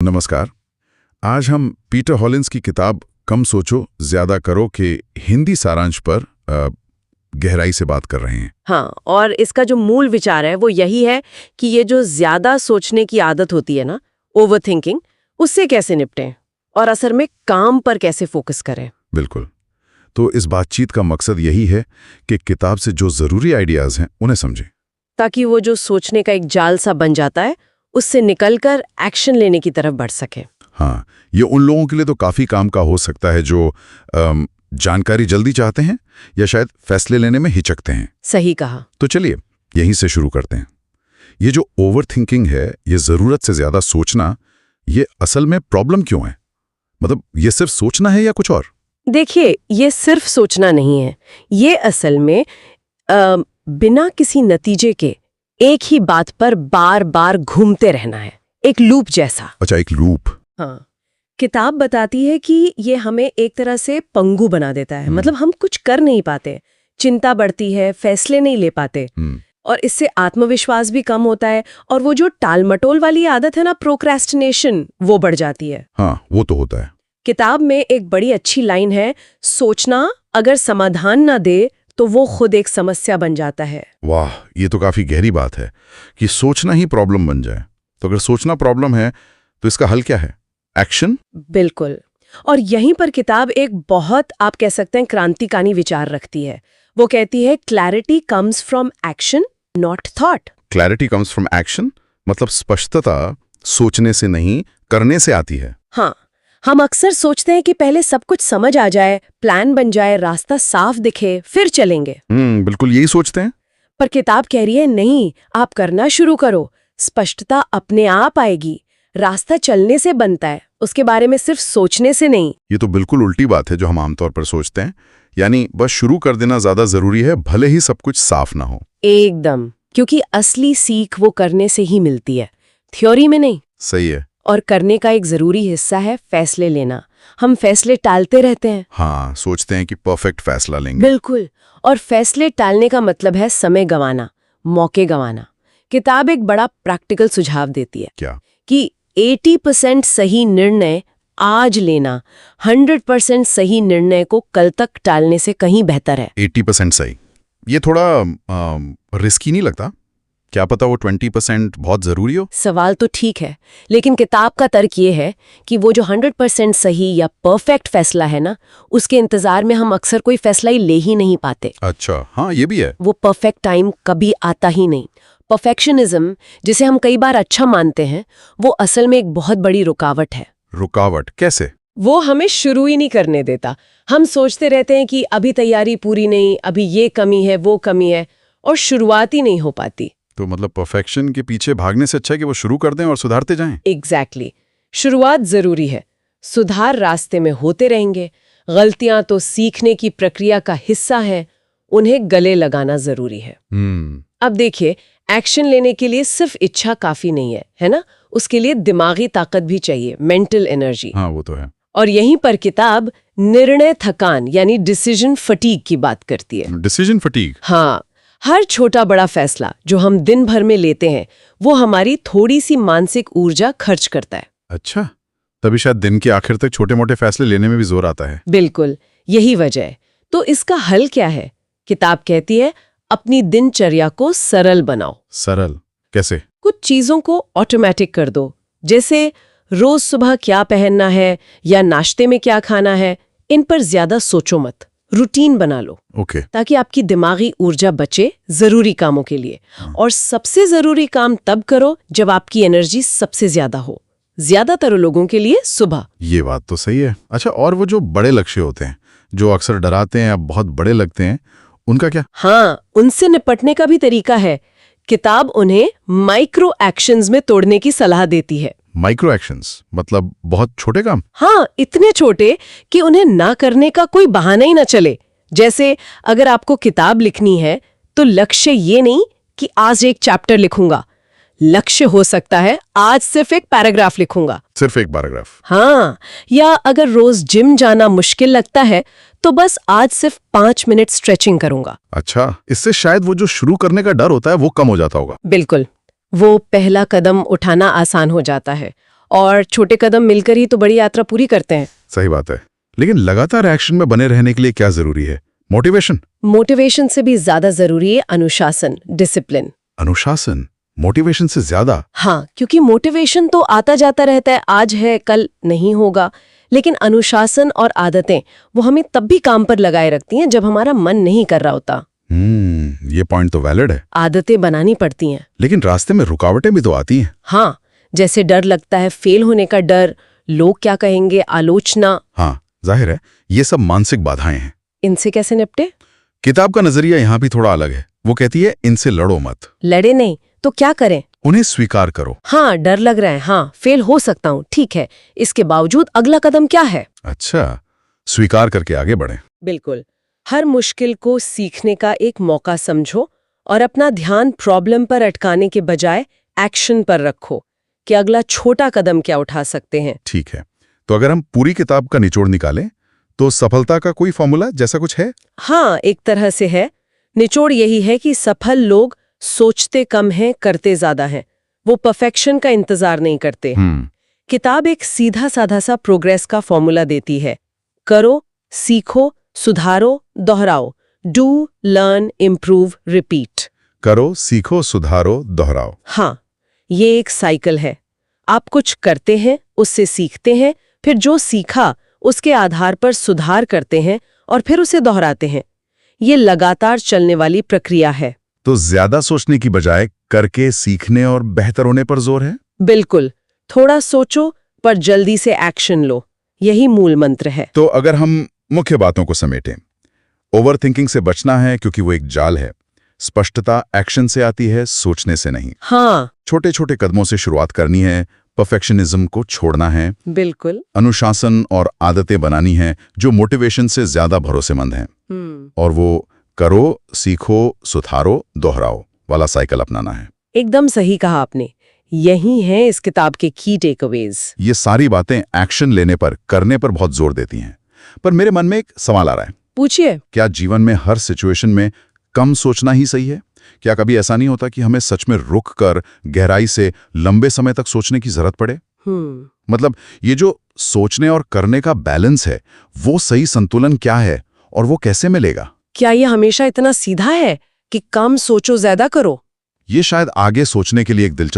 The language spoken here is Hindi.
नमस्कार। आज हम पीटर हॉलिन्स की किताब कम सोचो ज्यादा करो के हिंदी सारांश पर गहराई से बात कर रहे हैं। हाँ, और इसका जो मूल विचार है वो यही है कि ये जो ज्यादा सोचने की आदत होती है ना, ओवर थिंकिंग, उससे कैसे निपटें और असल में काम पर कैसे फोकस करें। बिल्कुल। तो इस बातचीत का मकसद यही है कि किताब से जो जरूरी आइडियाज हैं उन्हें समझें, ताकि वो जो सोचने का एक जाल सा बन जाता है उससे निकलकर एक्शन लेने की तरफ बढ़ सके। हाँ, ये उन लोगों के लिए तो काफी काम का हो सकता है जो जानकारी जल्दी चाहते हैं या शायद फैसले लेने में हिचकते हैं। सही कहा। तो चलिए यहीं से शुरू करते हैं। ये जो ओवर थिंकिंग है, ये जरूरत से ज्यादा सोचना, ये असल में प्रॉब्लम क्यों है? मतलब ये सिर्फ सोचना है या कुछ और? देखिए, ये सिर्फ सोचना नहीं है, ये असल में बिना किसी नतीजे के एक ही बात पर बार बार घूमते रहना है, एक लूप जैसा। अच्छा, एक लूप। हाँ, किताब बताती है कि ये हमें एक तरह से पंगु बना देता है। मतलब हम कुछ कर नहीं पाते, चिंता बढ़ती है, फैसले नहीं ले पाते, और इससे आत्मविश्वास भी कम होता है, और वो जो टालमटोल वाली आदत है ना, प्रोक्रेस्टिनेशन, वो बढ़ जाती है। हाँ, वो तो होता है। किताब में एक बड़ी अच्छी लाइन है, सोचना अगर समाधान ना दे तो वो खुद एक समस्या बन जाता है। वाह, ये तो काफी गहरी बात है कि सोचना ही प्रॉब्लम बन जाए। तो अगर सोचना प्रॉब्लम है तो इसका हल क्या है? एक्शन। बिल्कुल। और यहीं पर किताब एक बहुत, आप कह सकते हैं, क्रांतिकारी विचार रखती है। वो कहती है, clarity comes from action not thought. Clarity comes from action, मतलब स्पष्टता सोचने से नहीं, करने से आती है। हाँ, हम अक्सर सोचते हैं कि पहले सब कुछ समझ आ जाए, प्लान बन जाए, रास्ता साफ दिखे, फिर चलेंगे। बिल्कुल यही सोचते हैं। पर किताब कह रही है, नहीं, आप करना शुरू करो, स्पष्टता अपने आप आएगी, रास्ता चलने से बनता है, उसके बारे में सिर्फ सोचने से नहीं। ये तो बिल्कुल उल्टी बात है जो हम आमतौर पर सोचते हैं, यानी बस शुरू कर देना ज्यादा जरूरी है, भले ही सब कुछ साफ ना हो। एकदम, क्योंकि असली सीख वो करने से ही मिलती है, थ्योरी में नहीं। सही है। और करने का एक जरूरी हिस्सा है फैसले लेना। हम फैसले टालते रहते हैं। हाँ, सोचते हैं कि परफेक्ट फैसला लेंगे। बिल्कुल, और फैसले टालने का मतलब है समय गंवाना, मौके गंवाना। किताब एक बड़ा प्रैक्टिकल सुझाव देती है। क्या? कि 80% सही निर्णय आज लेना 100% सही निर्णय को कल तक टालने से कहीं बेहतर है। 80% सही, ये थोड़ा रिस्की नहीं लगता? क्या पता वो 20% बहुत जरूरी हो? सवाल तो ठीक है, लेकिन किताब का तर्क ये है कि वो जो 100% सही या परफेक्ट फैसला है ना, उसके इंतजार में हम अक्सर कोई फैसला ही ले ही नहीं पाते। अच्छा, हाँ, ये भी है। वो परफेक्ट टाइम कभी आता ही नहीं। परफेक्शनिज्म, जिसे हम कई बार अच्छा मानते हैं, वो असल में एक बहुत बड़ी रुकावट है। रुकावट कैसे? वो हमें शुरू ही नहीं करने देता। हम सोचते रहते हैं कि अभी तैयारी पूरी नहीं, अभी ये कमी है, वो कमी है, और शुरुआत ही नहीं हो पाती। तो मतलब परफेक्शन के पीछे भागने से अच्छा है कि वो शुरू कर दें और सुधारते जाएं। एग्जैक्टली। शुरुआत जरूरी है, सुधार रास्ते में होते रहेंगे। गलतियां तो सीखने की प्रक्रिया का हिस्सा है, उन्हें गले लगाना जरूरी है। अब देखिए, एक्शन लेने के लिए सिर्फ इच्छा काफी नहीं है, है ना? उसके लिए दिमागी ताकत भी चाहिए, मेंटल एनर्जी। हाँ, वो तो है। और यहीं पर किताब निर्णय थकान यानी डिसीजन फटीग की बात करती है। Decision fatigue? हाँ, हर छोटा बड़ा फैसला जो हम दिन भर में लेते हैं, वो हमारी थोड़ी सी मानसिक ऊर्जा खर्च करता है। अच्छा, तभी शायद दिन के आखिर तक छोटे मोटे फैसले लेने में भी जोर आता है। बिल्कुल, यही वजह है। तो इसका हल क्या है? किताब कहती है, अपनी दिनचर्या को सरल बनाओ। सरल कैसे? कुछ चीजों को ऑटोमेटिक कर दो, जैसे रोज सुबह क्या पहनना है या नाश्ते में क्या खाना है। इन पर ज्यादा सोचो मत, रूटीन बना लो। ओके। ताकि आपकी दिमागी ऊर्जा बचे जरूरी कामों के लिए। और सबसे जरूरी काम तब करो जब आपकी एनर्जी सबसे ज्यादा हो। ज्यादातर लोगों के लिए सुबह। ये बात तो सही है। अच्छा, और वो जो बड़े लक्ष्य होते हैं, जो अक्सर डराते हैं या बहुत बड़े लगते हैं, उनका क्या? हाँ, उनसे निपटने का भी तरीका है। किताब उन्हें माइक्रो एक्शंस में तोड़ने की सलाह देती है। माइक्रो एक्शंस मतलब बहुत छोटे काम? हाँ, इतने छोटे कि उन्हें ना करने का कोई बहाना ही ना चले। जैसे अगर आपको किताब लिखनी है तो लक्ष्य ये नहीं कि आज एक चैप्टर लिखूंगा। लक्ष्य हो सकता है आज सिर्फ एक पैराग्राफ लिखूंगा। सिर्फ एक पैराग्राफ? हाँ, या अगर रोज जिम जाना मुश्किल लगता है तो बस आज सिर्फ 5 मिनट स्ट्रेचिंग करूंगा। अच्छा, इससे शायद वो जो शुरू करने का डर होता है वो कम हो जाता होगा। बिल्कुल, वो पहला कदम उठाना आसान हो जाता है। और छोटे कदम मिलकर ही तो बड़ी यात्रा पूरी करते हैं। सही बात है, लेकिन लगातार एक्शन में बने रहने के लिए क्या जरूरी है? मोटिवेशन? मोटिवेशन से भी ज्यादा जरूरी है अनुशासन, डिसिप्लिन। अनुशासन मोटिवेशन से ज्यादा? हाँ, क्योंकि मोटिवेशन तो आता जाता रहता है, आज है कल नहीं होगा, लेकिन अनुशासन और आदतें वो हमें तब भी काम पर लगाए रखती हैं जब हमारा मन नहीं कर रहा होता। ये पॉइंट तो वैलिड है। आदतें बनानी पड़ती हैं। लेकिन रास्ते में रुकावटें भी तो आती हैं। हाँ, जैसे डर लगता है, फेल होने का डर, लोग क्या कहेंगे, आलोचना। हाँ, जाहिर है ये सब मानसिक बाधाएं हैं। इनसे कैसे निपटे? किताब का नजरिया यहाँ भी थोड़ा अलग है। वो कहती है इनसे लड़ो मत। लड़े नहीं तो क्या करें? उन्हें स्वीकार करो। हाँ, डर लग रहा है, हाँ फेल हो सकता हूँ, ठीक है, इसके बावजूद अगला कदम क्या है? अच्छा, स्वीकार करके आगे बढ़ें। बिल्कुल। हर मुश्किल को सीखने का एक मौका समझो और अपना ध्यान प्रॉब्लम पर अटकाने के बजाय एक्शन पर रखो कि अगला छोटा कदम क्या उठा सकते हैं। ठीक है, तो अगर हम पूरी किताब का निचोड़ निकालें तो सफलता का कोई फॉर्मूला जैसा कुछ है? हाँ, एक तरह से है। निचोड़ यही है कि सफल लोग सोचते कम हैं, करते ज्यादा हैं। वो परफेक्शन का इंतजार नहीं करते। किताब एक सीधा साधा सा प्रोग्रेस का फॉर्मूला देती है। करो, सीखो, सुधारो, दोहराओ। Do, learn, improve, repeat. करो, सीखो, सुधारो, दोहराओ। हाँ, ये एक साइकिल है। आप कुछ करते हैं, उससे सीखते हैं, फिर जो सीखा उसके आधार पर सुधार करते हैं और फिर उसे दोहराते हैं। ये लगातार चलने वाली प्रक्रिया है। तो ज्यादा सोचने की बजाय करके सीखने और बेहतर होने पर जोर है? बिल्कुल। थोड़ा सोचो पर जल्दी से एक्शन लो, यही मूल मंत्र है। तो अगर हम मुख्य बातों को समेटें, ओवरथिंकिंग से बचना है क्योंकि वो एक जाल है। स्पष्टता एक्शन से आती है, सोचने से नहीं। हाँ, छोटे छोटे कदमों से शुरुआत करनी है, परफेक्शनिज्म को छोड़ना है। बिल्कुल। अनुशासन और आदतें बनानी हैं जो मोटिवेशन से ज्यादा भरोसेमंद हैं। और वो करो, सीखो, सुधारो, दोहराओ वाला साइकिल अपनाना है। एकदम सही कहा आपने। यही है इस किताब के की टेकअवेज। ये सारी बातें एक्शन लेने पर, करने पर बहुत जोर देती हैं। पर मेरे मन में एक सवाल आ रहा है। पूछिए। क्या जीवन में हर सिचुएशन में कम सोचना ही सही है? क्या कभी ऐसा नहीं होता कि हमें सच में रुक कर गहराई से लंबे समय तक सोचने की जरूरत पड़े? मतलब ये जो सोचने और करने का बैलेंस है, वो सही संतुलन क्या है और वो कैसे मिलेगा? क्या ये हमेशा इतना सीधा है कि कम सोचो ज्यादा करो? ये शायद आगे सोचने के लिए एक दिलचस्प